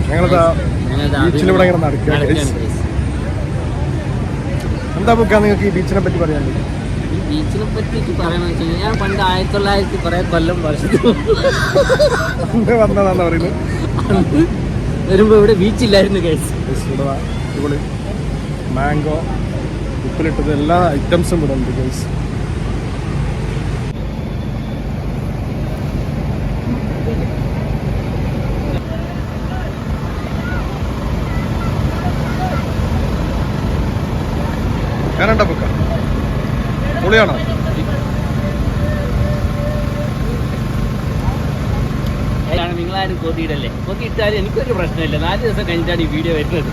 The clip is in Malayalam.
ഞങ്ങളതാ ബീച്ചിലൂടെ ഇങ്ങനെ നടക്കുക. എന്താ ബുക്കാ നിങ്ങൾക്ക് ഈ ബീച്ചിനെ പറ്റി പറയാനുള്ളത്? ഈ ബീച്ചിനെ പറ്റി പറയണമെന്ന് വെച്ച് കഴിഞ്ഞാൽ ഞാൻ പണ്ട് 1900 കുറേ കൊല്ലം വർഷത്തിൽ വന്നതാന്ന് പറയുന്നത്. അന്ന് വരുമ്പോൾ ഇവിടെ ബീച്ചില്ലായിരുന്നു ഗൈസ്. ഇവിടെ മാംഗോ ഉപ്പിലിട്ടത് എല്ലാ ഐറ്റംസും ഇവിടെ ഉണ്ട് ഗൈസ്. ഞാനെന്താ ബുക്ക പൊളിയാണോ? നിങ്ങളാരും കൊതിയിടല്ലേ? കൊതിയിട്ടാലും എനിക്കൊരു പ്രശ്നമില്ല. 4 ദിവസം കഴിഞ്ഞിട്ടാണ് ഈ വീഡിയോ വരുന്നത്.